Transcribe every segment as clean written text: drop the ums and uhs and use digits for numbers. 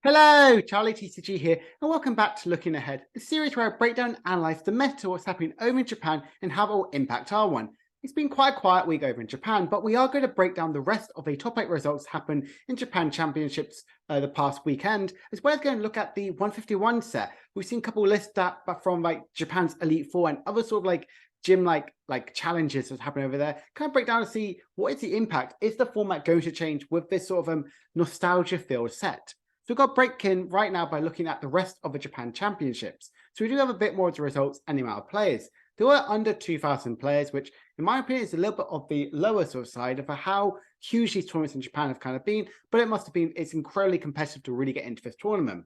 Hello, Charlie TCG here, and welcome back to Looking Ahead, the series where I break down and analyse the meta of what's happening over in Japan and how it will impact our one. It's been quite a quiet week over in Japan, but we are going to break down the rest of the top 8 results happen in Japan Championships the past weekend, as well as going to look at the 151 set. We've seen a couple of lists that from like Japan's Elite Four and other sort of like gym like challenges that's happening over there. Kind of break down and see what is the impact. Is the format going to change with this sort of nostalgia filled set? So we've got break-in right now by looking at the rest of the Japan Championships. So we do have a bit more of the results and the amount of players. There were under 2,000 players, which in my opinion is a little bit of the lower sort of side of how huge these tournaments in Japan have kind of been, but it must have been, it's incredibly competitive to really get into this tournament.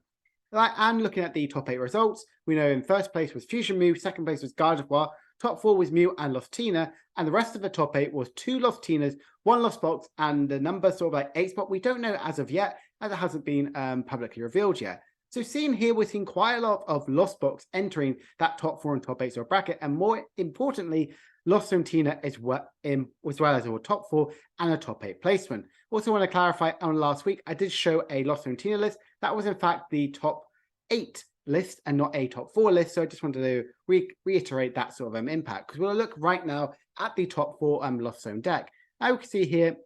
And looking at the top 8 results, we know in first place was Fusion Mew, second place was Gardevior, top 4 was Mew and Loftina, and the rest of the top 8 was 2 Loftinas, 1 Lost Box, and the number sort of like 8 spot we don't know as of yet, as it hasn't been publicly revealed yet. So seeing here, we're seeing quite a lot of Lost Box entering that top 4 and top 8 sort of bracket, and more importantly, Lost Tina as well as our top 4 and a top 8 placement. Also want to clarify, on last week, I did show a Lost Tina list. That was in fact the top 8 list and not a top 4 list. So I just wanted to reiterate that sort of impact, because we'll look right now at the top 4 Lost Zone deck. Now we can see here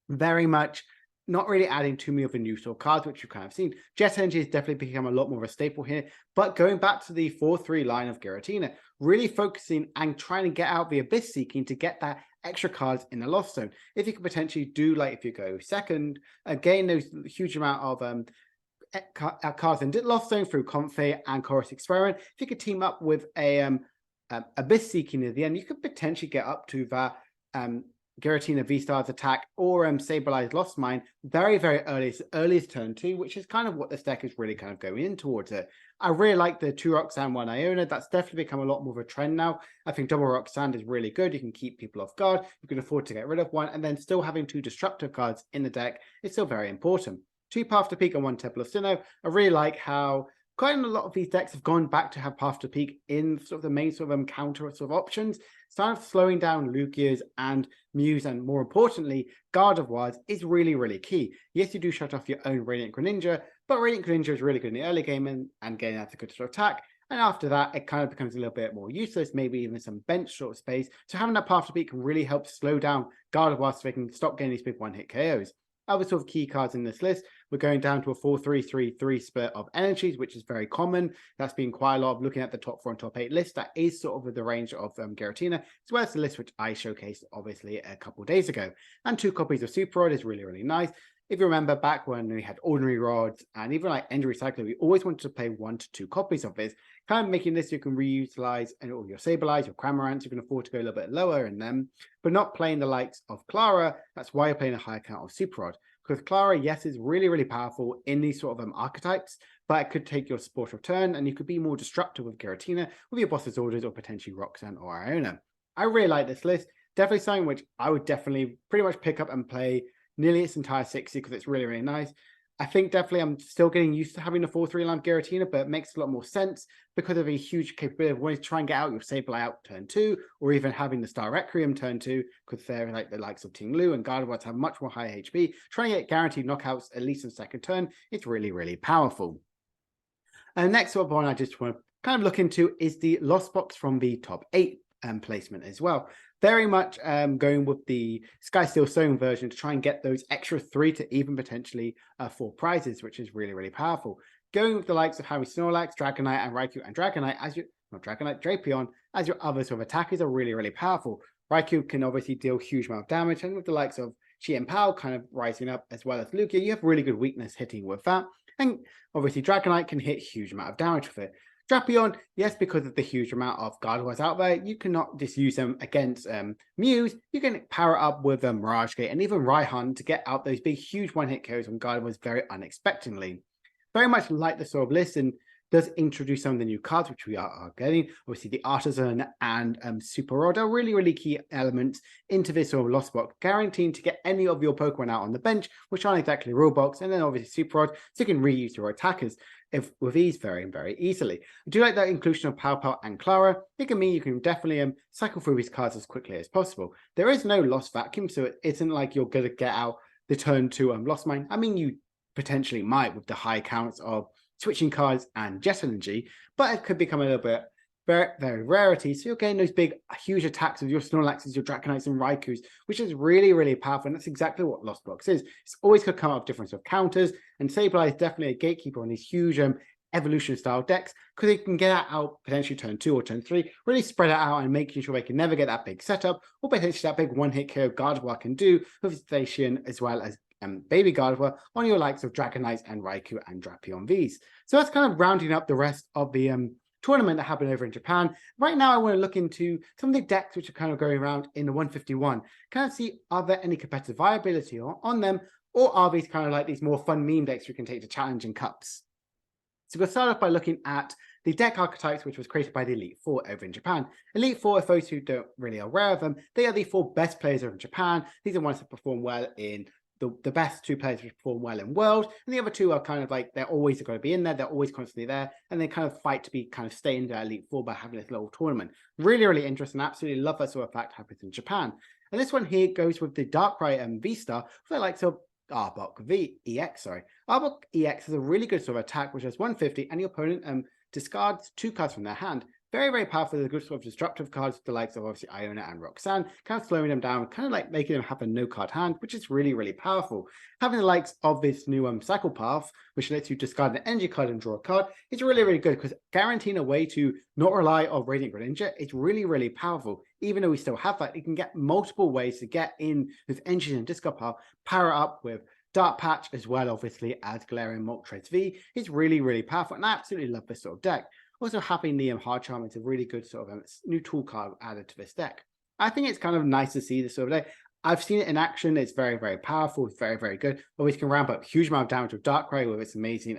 very much not really adding too many of the new sort of cards, which you've kind of seen. Jet Energy has definitely become a lot more of a staple here, but going back to the 4-3 line of Giratina, really focusing and trying to get out the Abyss Seeking to get that extra cards in the Lost Zone. If you could potentially do, like if you go second, gain those huge amount of cards in Lost Zone through Comfey and Chorus Experiment. If you could team up with a Abyss Seeking at the end, you could potentially get up to that Giratina VStar's attack or Sableye Lost Mine very, very earliest turn 2, which is kind of what this deck is really kind of going in towards it. I really like the 2 Roxanne, 1 Iona. That's definitely become a lot more of a trend now. I think double Roxanne is really good. You can keep people off guard. You can afford to get rid of one, and then still having 2 destructive cards in the deck is still very important. 2 Path to Peak and 1 Temple of Sinnoh. I really like how quite a lot of these decks have gone back to have Path to Peak in sort of the main sort of counter sort of options. Starting slowing down Lugia's and Mew's, and more importantly, Gardevoir's is really, really key. Yes, you do shut off your own Radiant Greninja, but Radiant Greninja is really good in the early game and getting that's a good sort of attack. And after that, it kind of becomes a little bit more useless, maybe even some bench sort of space. So having that Path to Peak can really help slow down Gardevoir so they can stop getting these big one-hit KOs. Other sort of key cards in this list, we're going down to a 4-3-3-3 split of energies, which is very common. That's been quite a lot of looking at the top 4 and top 8 list. That is sort of with the range of Giratina, as well as the list which I showcased obviously a couple of days ago. And 2 copies of Super Rod is really, really nice. If you remember back when we had Ordinary Rods and even like End Recycler, we always wanted to play 1 to 2 copies of this. Kind of making this you can reutilize and all your Sableyes, your Cramorants, you can afford to go a little bit lower in them, but not playing the likes of Clara. That's why you're playing a high count of Super Rod. Because Clara, yes, is really, really powerful in these sort of archetypes, but it could take your support of turn, and you could be more destructive with Giratina, with your boss's orders, or potentially Roxanne or Iona. I really like this list. Definitely something which I would definitely pretty much pick up and play nearly its entire 60, because it's really, really nice. I think definitely I'm still getting used to having the 4-3 line Giratina, but it makes a lot more sense because of a huge capability of wanting to try and get out your Sableye out turn 2, or even having the Star Requiem turn 2, because they're like the likes of Ting Lu and Gardevoir have much more high HP. Trying to get guaranteed knockouts at least in second turn, it's really, really powerful. And next one I just want to kind of look into is the Lost Box from the top 8 placement as well. Very much going with the Sky Steel Stone version to try and get those extra 3 to even potentially 4 prizes, which is really, really powerful. Going with the likes of Harry Snorlax, Dragonite, and Raikou and Dragonite as your, not Dragonite, Drapion, as your other sort of attackers are really, really powerful. Raikou can obviously deal huge amount of damage, and with the likes of Chien Pao kind of rising up as well as Lugia, you have really good weakness hitting with that. And obviously Dragonite can hit huge amount of damage with it. Drapion, yes, because of the huge amount of Gardevoirs out there, you cannot just use them against Mews. You can power up with Mirage Gate and even Raihan to get out those big, huge one-hit KOs on Gardevoirs very unexpectedly. Very much like the sort of list, and does introduce some of the new cards, which we are getting. Obviously, the Artisan and Super Rod are really, really key elements into this sort of Lost Box, guaranteeing to get any of your Pokemon out on the bench, which aren't exactly rule box, and then obviously Super Rod, so you can reuse your attackers with ease very, very easily. I do like that inclusion of Pow and Clara. It can mean you can definitely cycle through these cards as quickly as possible. There is no Lost Vacuum, so it isn't like you're going to get out the turn 2 Lost Mine. I mean, you potentially might with the high counts of switching cards and Jet Energy, but it could become a little bit very rarity. So you're getting those big, huge attacks with your Snorlaxes, your Draconites, and Raikus, which is really powerful. And that's exactly what Lost Box is. It's always going to come up with different sort of counters, and Sableye is definitely a gatekeeper on these huge evolution style decks, because they can get that out potentially turn 2 or turn 3, really spread it out and making sure they can never get that big setup, or potentially that big one-hit KO Gardevoir can do with Station as well as Baby Gardevoir on your likes of Draconites and Raikou and Drapion Vs. So that's kind of rounding up the rest of the tournament that happened over in Japan. Right now, I want to look into some of the decks which are kind of going around in the 151. Kind of see, are there any competitive viability on them, or are these kind of like these more fun meme decks we can take to challenging cups? So we'll start off by looking at the deck archetypes, which was created by the Elite Four over in Japan. Elite Four, for those who don't really aware of them, they are the 4 best players over in Japan. These are ones that perform well in the best 2 players which perform well in World, and the other 2 are kind of like, they're always going to be in there, they're always constantly there, and they kind of fight to be kind of stay in their Elite Four by having this little tournament. Really interesting, absolutely love that sort of fact happens in Japan. And this one here goes with the Darkrai VStar, for the likes of Arbok EX. Arbok EX is a really good sort of attack, which has 150, and your opponent discards 2 cards from their hand. Very powerful. The good sort of destructive cards, the likes of obviously Iona and Roxanne, kind of slowing them down, kind of like making them have a no card hand, which is really powerful. Having the likes of this new cycle path, which lets you discard an energy card and draw a card, is really good, because guaranteeing a way to not rely on Radiant Greninja is really powerful. Even though we still have that, you can get multiple ways to get in with engine and discard pile, power up with Dark Patch as well, obviously, as Galarian Moltres V. It's really powerful, and I absolutely love this sort of deck. Also, having the Hard Charm is a really good sort of new tool card added to this deck. I think it's kind of nice to see this sort of deck. I've seen it in action. It's very powerful. It's very good. Always can ramp up huge amount of damage with Darkrai with its amazing,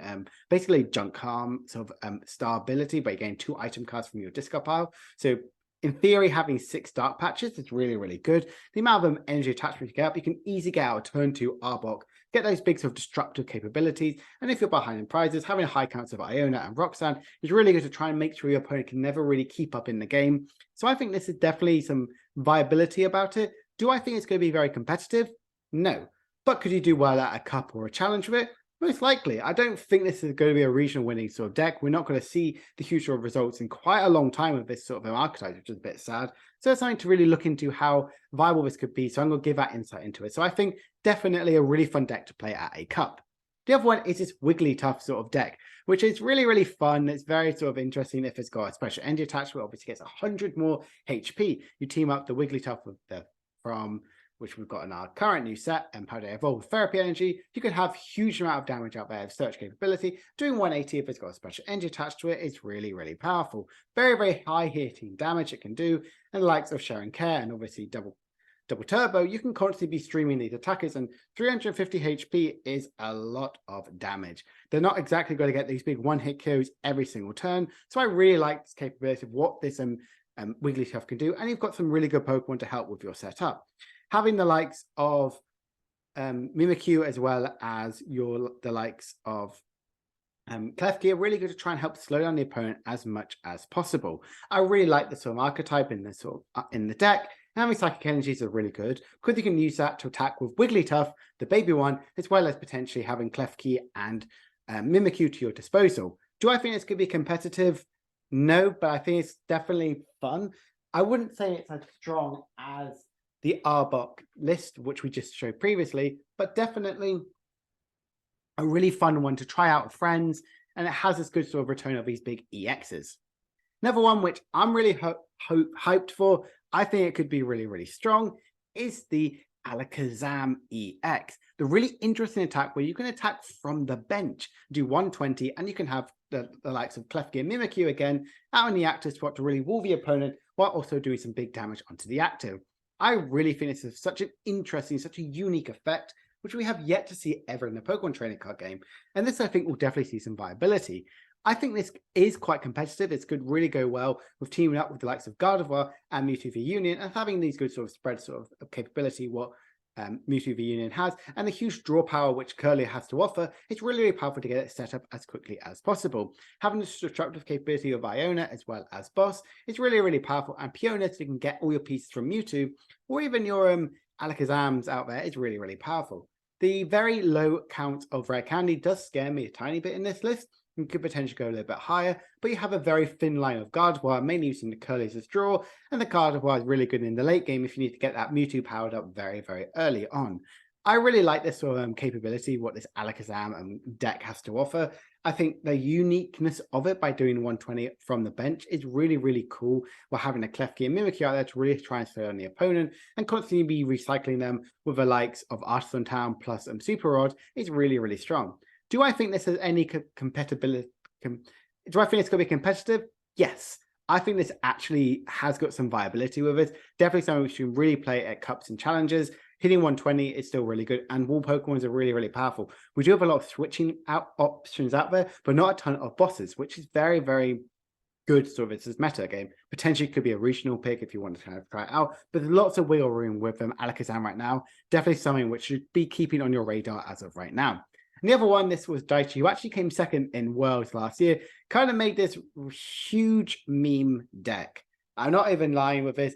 basically junk harm sort of star ability, but you gain 2 item cards from your discard pile. So in theory, having 6 Dark Patches is really good. The amount of energy attachment you get up, you can easily get out a turn 2 Arbok, get those big sort of destructive capabilities, and if you're behind in prizes, having high counts of Iona and Roxanne is really good to try and make sure your opponent can never really keep up in the game. So I think this is definitely some viability about it. Do I think it's going to be very competitive? No. But could you do well at a cup or a challenge with it? Most likely. I don't think this is going to be a regional winning sort of deck. We're not going to see the huge sort of results in quite a long time with this sort of archetype, which is a bit sad. So it's something to really look into how viable this could be. So I'm going to give that insight into it. So I think definitely a really fun deck to play at a cup. The other one is this Wigglytuff sort of deck, which is really fun. It's very sort of interesting if it's got a special energy attachment. Obviously gets 100 more HP. You team up the Wigglytuff with the which we've got in our current new set, Empire Day Evolve with Therapy Energy. You can have huge amount of damage out there with search capability. Doing 180 if it's got a special energy attached to it is really powerful. Very high hitting damage it can do, and the likes of Sharon Care and obviously double turbo, you can constantly be streaming these attackers, and 350 HP is a lot of damage. They're not exactly going to get these big one-hit kills every single turn, so I really like this capability of what this Wigglytuff can do, and you've got some really good Pokemon to help with your setup. Having the likes of Mimikyu as well as the likes of Klefki are really good to try and help slow down the opponent as much as possible. I really like the sort of archetype in the deck. And having Psychic Energies are really good, because you can use that to attack with Wigglytuff, the baby one, as well as potentially having Klefki and Mimikyu to your disposal. Do I think it's going to be competitive? No, but I think it's definitely fun. I wouldn't say it's as strong as the Arbok list, which we just showed previously, but definitely a really fun one to try out with friends, and it has this good sort of return of these big EXs. Another one which I'm really hyped for, I think it could be really strong, is the Alakazam EX. The really interesting attack where you can attack from the bench, do 120, and you can have the likes of Klefki and Mimikyu again out on the active spot to really wall the opponent while also doing some big damage onto the active. I really think this is such an interesting, such a unique effect, which we have yet to see ever in the Pokemon trading card game. And this, I think, will definitely see some viability. I think this is quite competitive. This could really go well with teaming up with the likes of Gardevoir and Mewtwo v Union, and having these good sort of spread sort of capability, what Mewtwo v Union has, and the huge draw power which Curly has to offer. It's really powerful to get it set up as quickly as possible. Having the destructive capability of Iona as well as Boss is really powerful, and Peona, so you can get all your pieces from Mewtwo, or even your Alakazams out there, is really powerful. The very low count of rare candy does scare me a tiny bit in this list. You could potentially go a little bit higher, but you have a very thin line of Gardevoir, mainly using the Curlies as draw, and the Gardevoir is really good in the late game if you need to get that Mewtwo powered up very, very early on. I really like this sort of capability, what this Alakazam deck has to offer. I think the uniqueness of it by doing 120 from the bench is really, really cool. While having a Klefki and Mimikyu out there to really try and stay on the opponent and constantly be recycling them with the likes of Artisan Town plus Super Rod is really, really strong. Do I think this has any compatibility? Do I think it's going to be competitive? Yes. I think this actually has got some viability with it. Definitely something we should really play at cups and challenges. Hitting 120 is still really good, and wall Pokemons are really, really powerful. We do have a lot of switching out options out there, but not a ton of bosses, which is very, very good sort of it's this meta game. Potentially could be a regional pick if you want to kind of try it out, but there's lots of wiggle room with Alakazam right now. Definitely something which should be keeping on your radar as of right now. And the other one, this was Daichi, who actually came second in Worlds last year, kind of made this huge meme deck. I'm not even lying with this.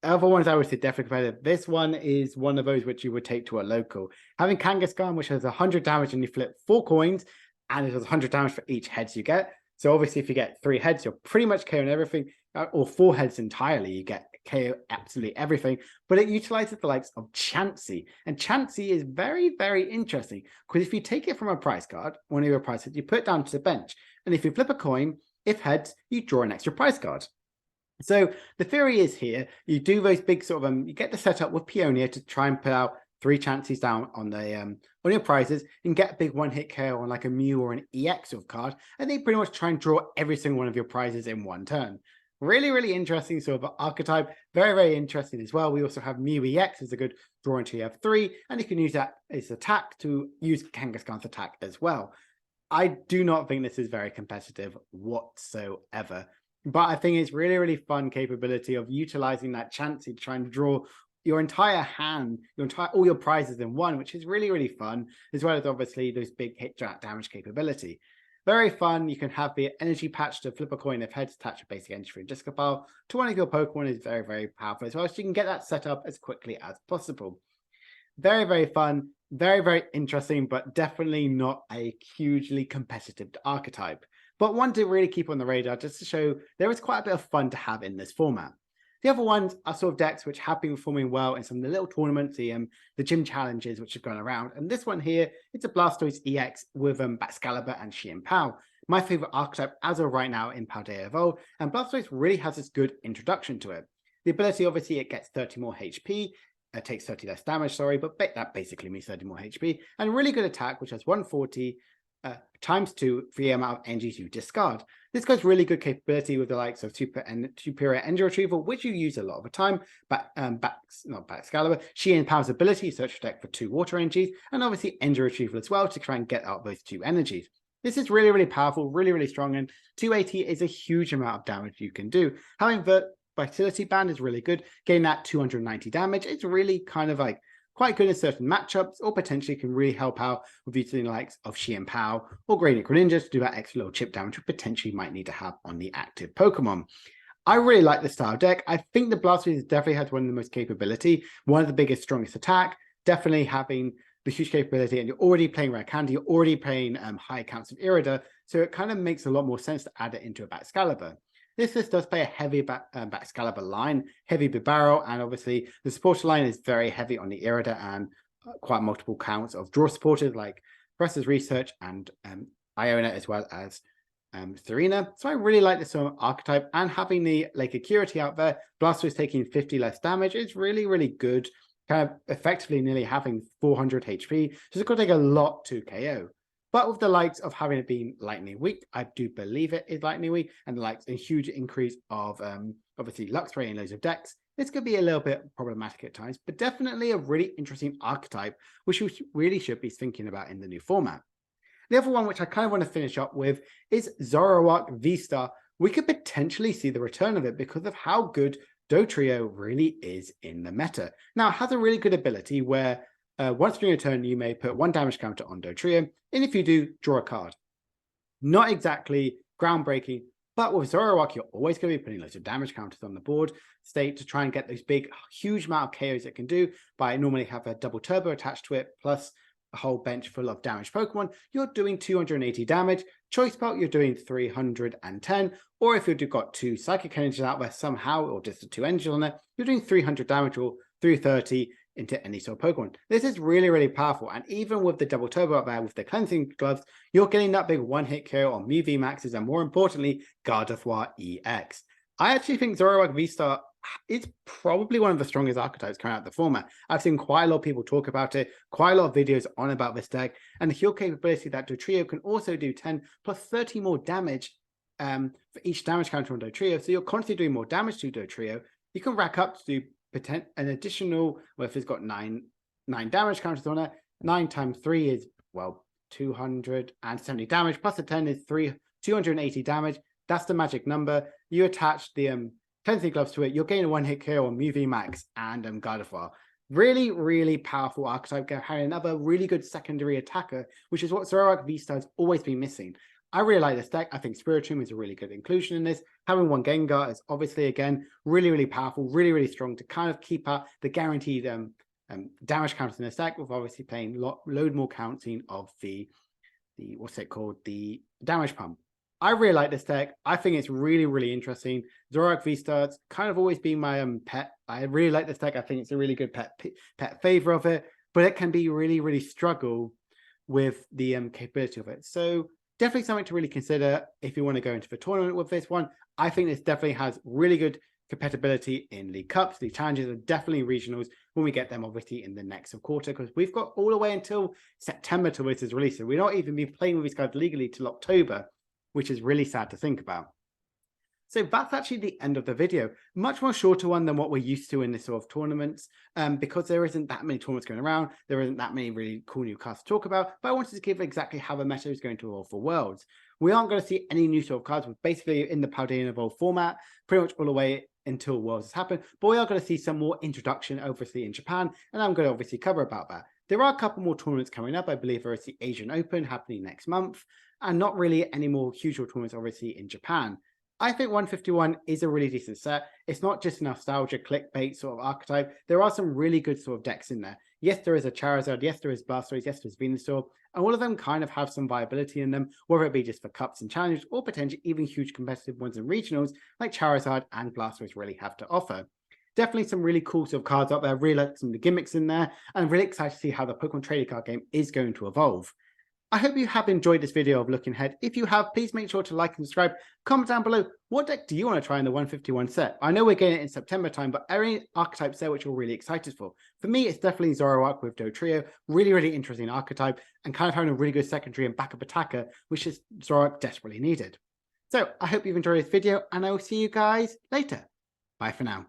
Other ones I would say definitely competitive. This one is one of those which you would take to a local. Having Kangaskhan, which has 100 damage and you flip 4 coins, and it does 100 damage for each heads you get. So obviously if you get 3 heads, you're pretty much KOing everything, or 4 heads entirely, you get KO absolutely everything. But it utilizes the likes of Chansey. And Chansey is very, very interesting, because if you take it from a prize card, one of your prizes, you put it down to the bench. And if you flip a coin, if heads, you draw an extra prize card. So the theory is here, you do those big sort of, you get the setup with Peonia to try and put out 3 chances down on the on your prizes and get a big one-hit KO on like a Mew or an EX sort of card, and they pretty much try and draw every single one of your prizes in one turn. Really, really interesting sort of archetype. Very, very interesting as well. We also have Mew EX as a good draw until you have 3, and you can use that as attack to use Kangaskhan's attack as well. I do not think this is very competitive whatsoever. But I think it's really, really fun capability of utilizing that Chansey to try and draw your entire hand, all your prizes in one, which is really, really fun, as well as obviously those big hit damage capability. Very fun. You can have the energy patch to flip a coin if heads, attach a basic energy for a disc pile to one of your Pokemon is very, very powerful as well. So you can get that set up as quickly as possible. Very, very fun. Very, very interesting, but definitely not a hugely competitive archetype. But one to really keep on the radar, just to show there is quite a bit of fun to have in this format. The other ones are sort of decks which have been performing well in some of the little tournaments, the gym challenges which have gone around. And this one here, it's a Blastoise EX with Baxcalibur and Xianpao. My favorite archetype as of right now in Paldea Evolved, and Blastoise really has this good introduction to it. The ability, obviously, it gets 30 more HP, it takes 30 less damage, sorry, but that basically means 30 more HP, and really good attack, which has 140, times 2 for the amount of energies you discard. This goes really good capability with the likes of Superior Energy Retrieval, which you use a lot of the time, but not Baxcalibur, Xianpao's ability, search for deck for 2 water energies, and obviously Energy Retrieval as well to try and get out those 2 energies. This is really, really powerful, really, really strong, and 280 is a huge amount of damage you can do. Having the Vitality Band is really good. Getting that 290 damage, it's really kind of like quite good in certain matchups, or potentially can really help out with using the likes of Xianpao or Gradient Greninja to do that extra little chip damage you potentially might need to have on the active Pokemon. I really like this style deck. I think the Blastoise definitely has one of the most capability, one of the biggest, strongest attack, definitely having the huge capability, and you're already playing Rare Candy, you're already playing high counts of Irida, so it kind of makes a lot more sense to add it into a Baxcalibur. This does play a heavy Baxcalibur line, heavy Bibarel, and obviously the supporter line is very heavy on the Irida and quite multiple counts of draw supporters like Professor's Research and Iona, as well as Serena. So I really like this sort of archetype, and having the Lake Acuity out there, Blastoise taking 50 less damage is really, really good. Kind of effectively nearly having 400 HP, so it's going to take a lot to KO. But with the likes of having it being Lightning Weak, I do believe it is Lightning Weak, and the likes a huge increase of obviously Luxray in loads of decks, this could be a little bit problematic at times, but definitely a really interesting archetype, which we really should be thinking about in the new format. The other one, which I kind of want to finish up with, is Zoroark VStar. We could potentially see the return of it because of how good Dotrio really is in the meta. Now, it has a really good ability where once during your turn, you may put 1 damage counter on Dotrio, and if you do, draw a card. Not exactly groundbreaking, But with Zoroark, you're always going to be putting loads of damage counters on the board state to try and get those big, huge amount of KOs it can do by normally have a double turbo attached to it, plus a whole bench full of damaged Pokemon. You're doing 280 damage. Choice Belt, you're doing 310. Or if you've got 2 Psychic Energies out there somehow, or just the 2 Energies on there, you're doing 300 damage or 330 into any sort of Pokemon. This is really, really powerful. And even with the double turbo up there with the cleansing gloves, you're getting that big one-hit KO on Mew VMAXs and more importantly, Gardevoir EX. I actually think Zoroark VStar is probably one of the strongest archetypes coming out of the format. I've seen quite a lot of people talk about it, quite a lot of videos on about this deck, and the heal capability that Dotrio can also do 10 plus 30 more damage for each damage counter on Dotrio. So you're constantly doing more damage to Dotrio. You can rack up to do an additional, well, if it's got nine damage counters on it, 9 times 3 is, well, 270 damage, plus the 10 is 280 damage. That's the magic number. You attach the cleansing gloves to it, you're getting a one-hit KO on Mew VMAX and Gardevoir. Really, really powerful archetype, having another really good secondary attacker, which is what Zoroark VStar has always been missing. I really like this deck. I think Spiritomb is a really good inclusion in this. Having one Gengar is obviously, again, really, really powerful, really, really strong to kind of keep up the guaranteed damage counters in this deck, with obviously playing load more counting of the what's it called, the damage pump. I really like this deck. I think it's really, really interesting. Zoroark V-Star, it's kind of always been my pet. I really like this deck. I think it's a really good pet favor of it, but it can be really, really struggle with the capability of it. So definitely something to really consider if you want to go into the tournament with this one. I think this definitely has really good compatibility in League Cups, League Challenges, and definitely regionals when we get them obviously in the next quarter, because we've got all the way until September till this is released. So we're not even be playing with these guys legally till October, which is really sad to think about. So that's actually the end of the video. Much more shorter one than what we're used to in this sort of tournaments, because there isn't that many tournaments going around. There isn't that many really cool new cards to talk about, but I wanted to give exactly how the meta is going to evolve for Worlds. We aren't going to see any new sort of cards. We're basically in the Paldean Evolve format, pretty much all the way until Worlds has happened, but we are going to see some more introduction, obviously, in Japan, and I'm going to obviously cover about that. There are a couple more tournaments coming up. I believe there is the Asian Open happening next month, and not really any more huge tournaments, obviously, in Japan. I think 151 is a really decent set. It's not just a nostalgia clickbait sort of archetype. There are some really good sort of decks in there. Yes, there is a Charizard. Yes, there is Blastoise. Yes, there's Venusaur. And all of them kind of have some viability in them, whether it be just for cups and challenges or potentially even huge competitive ones in regionals like Charizard and Blastoise really have to offer. Definitely some really cool sort of cards up there. Really like some of the gimmicks in there. And I'm really excited to see how the Pokemon trading card game is going to evolve. I hope you have enjoyed this video of Looking Ahead. If you have, please make sure to like and subscribe. Comment down below, what deck do you want to try in the 151 set? I know we're getting it in September time, but are any archetypes there which you're really excited for? For me, it's definitely Zoroark with Dotrio. Really, really interesting archetype, and kind of having a really good secondary and backup attacker, which is Zoroark desperately needed. So I hope you've enjoyed this video, and I will see you guys later. Bye for now.